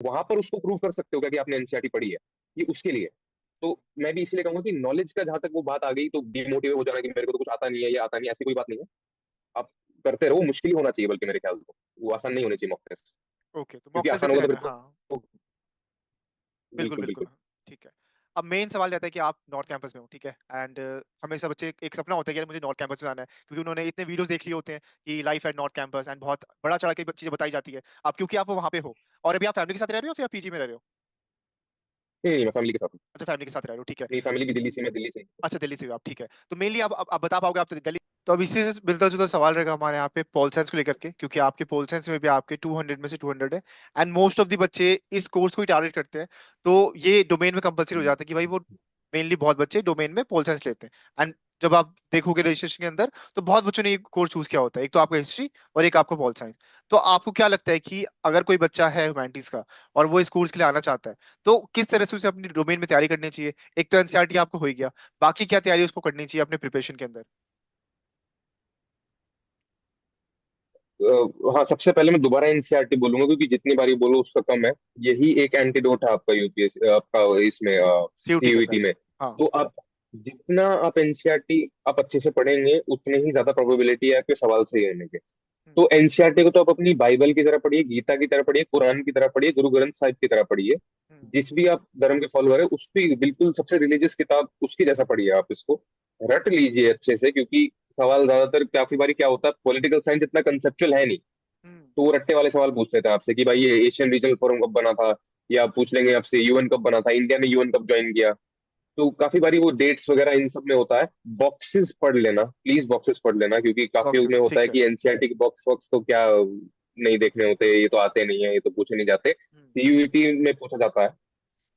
वहां पर उसको प्रूव कर सकते हो क्या कि आपने एनसीईआरटी पढ़ी है, ये उसके लिए। तो मैं भी इसलिए कहूंगा कि नॉलेज का जहां तक वो बात आ गई तो डिमोटिवेट हो जाना कि मेरे को तो कुछ आता नहीं है, ये आता नहीं है, ऐसी कोई बात नहीं है। आप करते रहो, मुश्किल ही होना चाहिए बल्कि मेरे ख्याल से वो आसान नहीं होनी चाहिए मॉक टेस्ट। ओके, तो मॉक क्योंकि टेस्ट आसान देते होगा तो रहना फिर है, हाँ। तो बिल्कुल बिल्कुल बिल्कुल, बिल्कुल। हाँ। ठीक है। अब मेन सवाल रहता है कि आप नॉर्थ कैंपस में हो, ठीक है, एंड हमेशा बच्चे एक सपना होता है कि यार मुझे नॉर्थ कैंपस में आना है, क्योंकि उन्होंने इतने वीडियोस देख लिए होते हैं कि life at north campus, and बहुत बड़ा चढ़ा के चीजें बताई जाती है। अब क्योंकि आप वहाँ पे हो, और अभी आप फैमिली के साथ रह रहे हो, फिर आप पीजी में रह रहे हो? नहीं नहीं, मैं फैमिली के साथ हूँ। अच्छा, फैमिली के साथ रह रहे हो, ठीक है। मेरी फैमिली भी दिल्ली से, मैं दिल्ली से हूँ। अच्छा, दिल्ली से हो आप, ठीक है। तो मेनली आप बता पाओगे, आप तो दिल्ली। तो अब इसी से मिलता जुलता सवाल रहेगा हमारे यहाँ पे पोल साइंस को लेकर के, क्योंकि आपके पोल साइंस में भी आपके 200 में से 200 है, एंड मोस्ट ऑफ द बच्चे इस कोर्स को ही टारगेट करते हैं। तो ये डोमेन में कंपलसरी हो जाता है कि भाई वो मेनली बहुत बच्चे डोमेन में पोल साइंस लेते हैं। एंड जब आप देखोगे रजिस्ट्रेशन के अंदर, तो बहुत बच्चों ने ये कोर्स चूज किया होता है, एक तो आपका हिस्ट्री और एक आपको पोल साइंस। तो आपको क्या लगता है कि अगर कोई बच्चा है ह्यूमैनिटीज का और वो इस कोर्स के लिए आना चाहता है, तो किस तरह से उसे अपनी डोमेन में तैयारी करनी चाहिए? एक तो एनसीईआरटी आपको हो ही गया, बाकी क्या तैयारी उसको करनी चाहिए अपने प्रिपरेशन के अंदर? हाँ, सबसे पहले मैं दोबारा एनसीईआरटी बोलूंगा क्योंकि जितनी बारी बोलो उसका कम है। यही एक एंटीडोट है आपका यूपीएस आपका इसमें सीयूटी के अंदर। सीयूईटी में। हाँ। तो आप जितना आप एनसीईआरटी आप अच्छे से पढ़ेंगे उतने ही ज्यादा प्रोबेबिलिटी है आपके सवाल सही होने की। हम्म, तो एनसीईआरटी को तो आप अपनी बाइबल की तरह पढ़िए, गीता की तरह पढ़िए, कुरान की तरह पढ़िए, गुरु ग्रंथ साहिब की तरह पढ़िए। हम्म, जिस भी आप धर्म के फॉलोअर है उसकी बिल्कुल सबसे रिलीजियस किताब उसकी जैसा पढ़िए, आप इसको रट लीजिए अच्छे से। क्योंकि सवाल ज्यादातर काफी बारी क्या होता है, पॉलिटिकल साइंस इतना कंसेप्चुअल है नहीं। हम्म, तो वो रट्टे वाले सवाल पूछ लेते हैं आपसे कि भाई ये एशियन रीजनल फोरम कब बना था, या पूछ लेंगे आपसे यूएन कब बना था, इंडिया ने यूएन कब ज्वाइन किया। तो काफी बारी वो डेट्स वगैरह इन सब में होता है। बॉक्सेस पढ़ लेना प्लीज, बॉक्सेस पढ़ लेना, क्योंकि काफी में बॉक्सेस, होता है ठीक है। कि एनसीईआरटी के बॉक्स वॉक्स तो क्या नहीं देखने होते, ये तो आते नहीं है, ये तो पूछे नहीं जाते। हम्म, सीयूईटी में पूछा जाता है।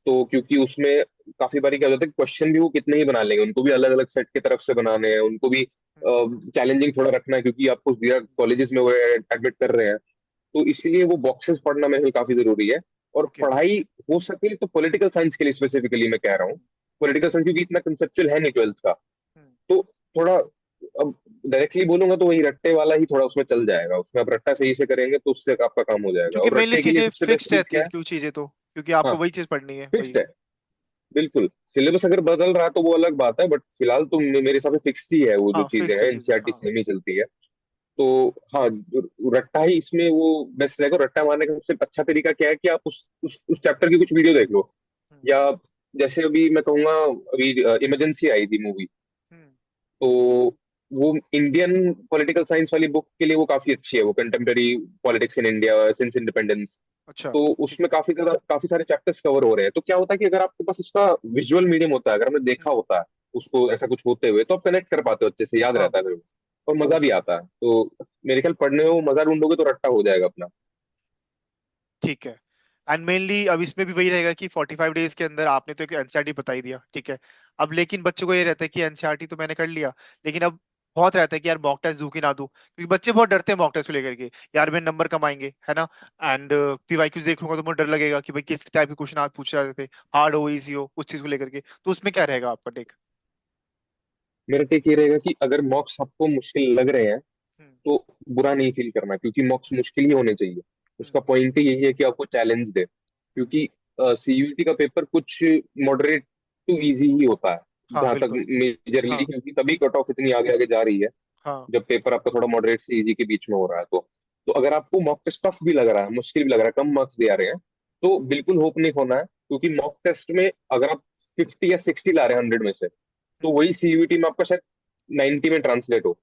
तो क्योंकि उसमें काफी बारी क्या होता है, क्वेश्चन भी वो कितने ही बना लेंगे, उनको भी अलग अलग सेट की तरफ से बनाने हैं, उनको भी हम्म, चैलेंजिंग थोड़ा रखना है क्योंकि आपको कॉलेजेस में वो एडमिट कर रहे हैं। तो इसलिए वो बॉक्सेस पढ़ना मेरे लिए काफी जरूरी है। और ओके। पढ़ाई हो सके तो पॉलिटिकल साइंस के लिए स्पेसिफिकली मैं कह रहा हूँ। पॉलिटिकल साइंस क्योंकि इतना कंसेप्चुअल है नहीं ट्वेल्थ का। हम्म, तो थोड़ा अब डायरेक्टली बोलूंगा तो वही रट्टे वाला ही थोड़ा उसमें चल जाएगा, उसमें आप रट्टा सही से करेंगे तो उससे आपका काम हो जाएगा। क्योंकि और मेनली रट्टे के लिए चीजें सबसे बेस्ट फिक्स्ड चीज रहती है, क्या है? क्यों चीजें तो क्योंकि हाँ, आपको वही चीज पढ़नी है, फिक्स्ड वही। है। बिल्कुल, सिलेबस अगर बदल रहा है तो वो अलग बात है, बट फिलहाल तो मेरे हिसाब से फिक्स्ड ही है, वो जो हाँ, चीजें फिक्स्ड हैं चीजें, एनसीईआरटी हाँ। सेम ही चलती है। तो हाँ, रट्टा ही इसमें वो बेस्ट रहेगा। रट्टा मारने का सबसे अच्छा तरीका क्या है कि आप उस चैप्टर की कुछ वीडियो देख लो। हम्म, या जैसे अभी मैं कहूंगा, अभी इमरजेंसी आई थी मूवी। हम्म, तो वो इंडियन पॉलिटिकल साइंस वाली बुक के लिए वो काफी अच्छी है, वो contemporary politics in India since independence. अच्छा, तो ठीक उसमें है। काफी सारे चैप्टर्स कवर हो रहे हैं। तो क्या होता है कि अगर आपके पास उसका विजुअल मीडियम होता है, अगर हमने देखा हम्म, होता है उसको ऐसा कुछ होते हुए, तो आप कनेक्ट कर पाते हो अच्छे से, याद हाँ, रहता है फिर वो, और मजा भी इससे आता है। तो मेरे ख्याल पढ़ने में वो मजा ढूंढोगे तो रट्टा हो जाएगा अपना। ठीक है। एंड मेनली अब इसमें भी वही रहेगा कि 45 डेज के अंदर आपने तो एक एनसीईआरटी बता ही दिया, ठीक है। अब लेकिन बच्चों को ये रहता है कि एनसीईआरटी तो मैंने कर लिया, लेकिन अब बहुत रहता है कि यार मॉक टेस्ट दूं कि ना दूं, क्योंकि बच्चे बहुत डरते हैं मॉक टेस्ट को लेकर के। यार मेरे नंबर कम आएंगे, है ना। एंड पीवाईक्यूज देखूंगा तो मुझे डर लगेगा कि भाई किस टाइप के क्वेश्चन आज पूछे जाते थे, हार्ड हो इजी हो, उस चीज को लेकर के। तो उसमें क्या रहेगा आपका टेक? मेरा टेक ये रहेगा कि अगर मॉक्स आपको मुश्किल लग रहे हैं हम्म, तो बुरा नहीं फील करना, क्योंकि मॉक्स मुश्किल ही होने चाहिए। हम्म, उसका पॉइंट ही यही है कि आपको चैलेंज दे। क्योंकि सीयूईटी का पेपर कुछ मॉडरेट टू इजी ही होता है हाँ जहां तक बिल्कुल। मेजरली, हाँ, क्योंकि तभी कट ऑफ इतनी आगे आगे जा रही है हाँ, जब पेपर आपका थोड़ा मॉडरेट से इजी के बीच में हो रहा है। तो अगर आपको मॉक टेस्ट टफ भी लग रहा है, मुश्किल भी लग रहा है, कम मार्क्स भी आ रहे हैं, तो बिल्कुल होप नहीं खोना है। क्योंकि मॉक टेस्ट में अगर आप 50 या 60 ला रहे हैं 100 में से, तो हम्म, वही सीयूईटी में आपका शायद 90 में ट्रांसलेट हो।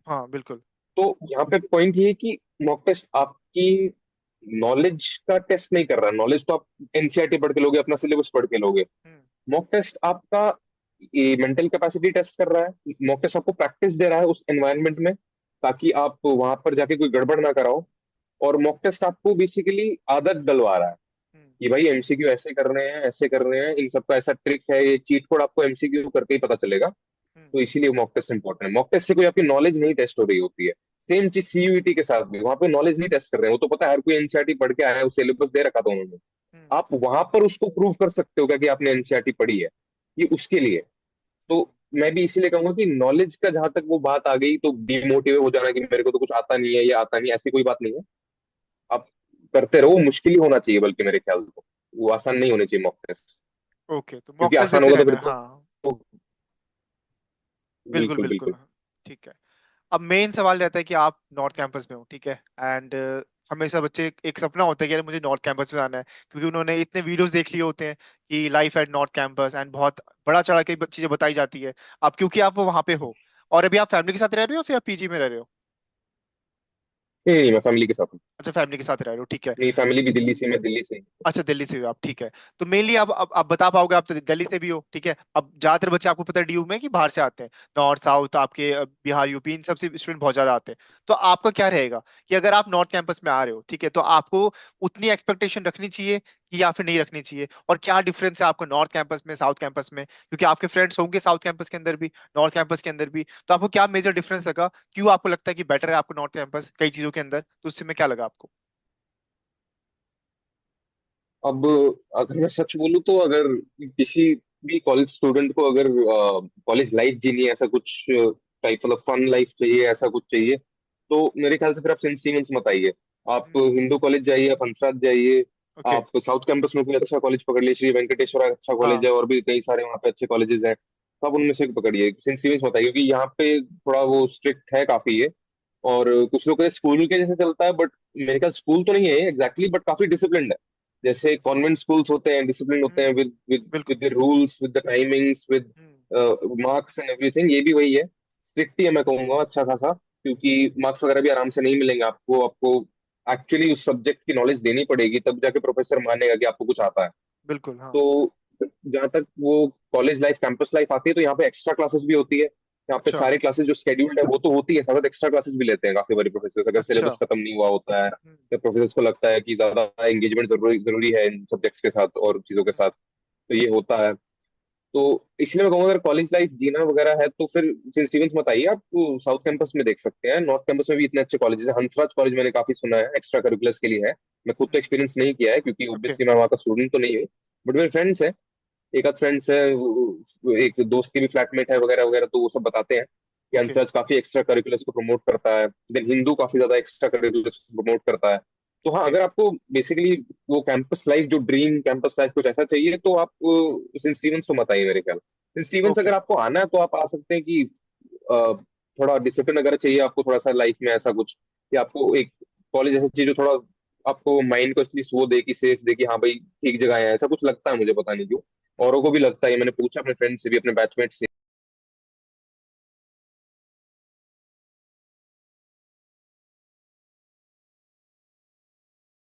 हाँ बिल्कुल। तो यहाँ पे पॉइंट ये है कि मॉक टेस्ट आपकी नॉलेज का टेस्ट नहीं कर रहा। नॉलेज तो आप एनसीईआरटी पढ़ के लोगे, अपना सिलेबस पढ़ के लोगे। हम्म, मॉक टेस्ट आपका ये मेंटल कैपेसिटी टेस्ट कर रहा है। मॉक टेस्ट आपको प्रैक्टिस दे रहा है उस एनवायरनमेंट में, ताकि आप वहां पर जाके कोई गड़बड़ ना कराओ। और मॉक टेस्ट आपको बेसिकली आदत डलवा रहा है हम्म, कि भाई एमसीक्यू ऐसे कर रहे हैं, ऐसे कर रहे हैं, इन सबका ऐसा ट्रिक है, ये चीट कोड आपको एमसीक्यू करके ही पता चलेगा। हम्म, तो इसीलिए मॉक टेस्ट इंपॉर्टेंट है। मॉक टेस्ट से कोई आपकी नॉलेज नहीं टेस्ट हो रही होती है। सेम चीज सीयूईटी के साथ भी, वहां पे नॉलेज नहीं टेस्ट कर रहे हैं, वो तो पता है हर कोई एनसीईआरटी पढ़ के आया है, उस सिलेबस दे रखा था उन्होंने। हम्म, आप वहां पर उसको प्रूव कर सकते हो क्या कि आपने एनसीईआरटी पढ़ी है, ये उसके लिए। तो मैं भी इसीलिए कहूंगा कि नॉलेज का जहां तक वो बात आ गई तो डिमोटिवेट हो जाना कि मेरे को तो कुछ आता नहीं है, ये आता नहीं है, ऐसी कोई बात नहीं है। आप करते रहो, वो मुश्किल ही होना चाहिए, बल्कि मेरे ख्याल से वो आसान नहीं होने चाहिए मॉक टेस्ट। ओके, तो मॉक क्योंकि टेस्ट आसान देते होगा तो रहना फिर है, तो हाँ। तो बिल्कुल बिल्कुल बिल्कुल, बिल्कुल। हाँ, ठीक है। अब मेन सवाल रहता है कि आप नॉर्थ कैंपस में हो, ठीक है, एंड हमेशा बच्चे एक सपना होता है कि यार मुझे नॉर्थ कैंपस में आना है, क्योंकि उन्होंने इतने वीडियोस देख लिए होते हैं कि life at north campus, and बहुत बड़ा चढ़ा के चीजें बताई जाती है। अब क्योंकि आप वो वहां पे हो, और अभी आप फैमिली के साथ रह रहे हो या फिर आप पीजी में रह रहे हो? नहीं नहीं, मैं फैमिली के साथ हूँ। अच्छा, फैमिली के साथ रह रहे हो, ठीक है। मेरी फैमिली भी दिल्ली से, मैं दिल्ली से ही। अच्छा, दिल्ली से हो आप, ठीक है। तो मेनली आप बता पाओगे, आप तो दिल्ली से भी हो, ठीक है। अब ज्यादातर बच्चे आपको पता है डीयू में कि बाहर से आते हैं, नॉर्थ साउथ आपके बिहार यूपी इन सबसे स्टूडेंट बहुत ज्यादा आते हैं। तो आपका क्या रहेगा कि अगर आप नॉर्थ कैंपस में आ रहे हो, ठीक है, तो आपको उतनी एक्सपेक्टेशन रखनी चाहिए कि या फिर नहीं रखनी चाहिए, और क्या डिफरेंस है आपको नॉर्थ कैंपस में साउथ कैंपस में, क्योंकि आपके फ्रेंड्स होंगे साउथ कैंपस के अंदर भी, नॉर्थ कैंपस के अंदर भी, तो आपको क्या मेजर डिफरेंस लगा, क्यों आपको लगता है कि बेटर है आपको नॉर्थ कैंपस कई चीजों के अंदर, तो उससे में क्या लगा आपको? अब अगर मैं सच बोलूँ तो अगर किसी भी कॉलेज स्टूडेंट को अगर कॉलेज लाइफ जीनी है, ऐसा कुछ टाइप मतलब फन लाइफ चाहिए, ऐसा कुछ चाहिए, तो मेरे ख्याल से फिर आप सेंट स्टीवेंस मत आइए। आप हम्म। हिंदू कॉलेज जाइए, आप हंसराज जाइए। ओके। आप साउथ कैंपस में कोई अच्छा कॉलेज पकड़ लीजिए, श्री वेंकटेश्वरा अच्छा कॉलेज हाँ। है, और भी कई सारे वहाँ पे अच्छे कॉलेजेस हैं, तो आप उनमें से एक पकड़िए, सेंट स्टीवेंस मत आइए, क्योंकि यहाँ पे थोड़ा वो स्ट्रिक्ट है काफी ये। और कुछ लोग स्कूल के जैसे चलता है, बट मेरे ख्याल स्कूल तो नहीं है एग्जैक्टली, बट काफी डिसिप्लिन है। जैसे कॉन्वेंट स्कूल्स होते हैं, डिसिप्लिन होते हैं, विद विद बिल्कुल। With the rules, with the timings, with hmm. Marks and everything, ये भी वही है। स्ट्रिक्ट ही है मैं कहूंगा, अच्छा खासा, क्योंकि मार्क्स वगैरह भी आराम से नहीं मिलेंगे आपको। आपको एक्चुअली उस सब्जेक्ट की नॉलेज देनी पड़ेगी, तब जाके प्रोफेसर मानेगा कि आपको कुछ आता है। बिल्कुल, हाँ। तो जहाँ तक वो कॉलेज लाइफ, कैंपस लाइफ आती है, तो यहाँ पे एक्स्ट्रा क्लासेस भी होती है। यहाँ पे अच्छा। सारे क्लासेस जो शेड्यूल्ड है वो तो होती है, साथ साथ एक्स्ट्रा क्लासेस भी लेते हैं काफी बारी प्रोफेसर, अगर अच्छा। सिलेबस खत्म नहीं हुआ होता है, हम्म। या प्रोफेसर को लगता है कि ज्यादा एंगेजमेंट जरूरी जरूरी है इन सब्जेक्ट्स के साथ और चीजों के हम्म। साथ, तो ये होता है। तो इसलिए मैं कहूँगा अगर कॉलेज लाइफ जीना वगैरह है तो फिर सेंट स्टीवेंस मत आइए, आप साउथ कैंपस में देख सकते हैं। नॉर्थ कैंपस में भी इतने अच्छे कॉलेजेस हैं, हंसराज कॉलेज मैंने काफी सुना है, एक्स्ट्रा करिकुलर्स के लिए है। मैं खुद तो हम्म। एक्सपीरियंस नहीं किया है, क्योंकि ओके। ऑब्वियसली मैं वहाँ का स्टूडेंट तो नहीं हूँ, बट मेरे फ्रेंड्स हैं, एक आध फ्रेंड्स है, एक दोस्त की भी फ्लैटमेट है वगैरह वगैरह, तो वो सब बताते हैं कि ओके। अंतर्ज काफी एक्स्ट्रा करिकुलर्स को प्रमोट करता है, देन हिंदू काफी ज्यादा एक्स्ट्रा करिकुलर्स को प्रमोट करता है। तो हाँ, ओके। अगर आपको बेसिकली वो कैंपस लाइफ, जो ड्रीम कैंपस लाइफ कुछ ऐसा चाहिए, तो आप सेंट स्टीवेंस तो मत आइए मेरे ख्याल। Saint Stevens okay. अगर आपको आना है तो आप आ सकते हैं कि थोड़ा डिसिप्लिन अगर चाहिए आपको, थोड़ा सा लाइफ में ऐसा कुछ, कि आपको एक कॉलेज ऐसा चाहिए जो थोड़ा आपको माइंड को एटलीस्ट वो दे, कि सेफ दे, कि हाँ भाई ठीक जगह है, ऐसा कुछ लगता है मुझे, पता नहीं क्यों। औरों को भी लगता है, ये मैंने पूछा अपने फ्रेंड से भी, अपने बैचमेट से।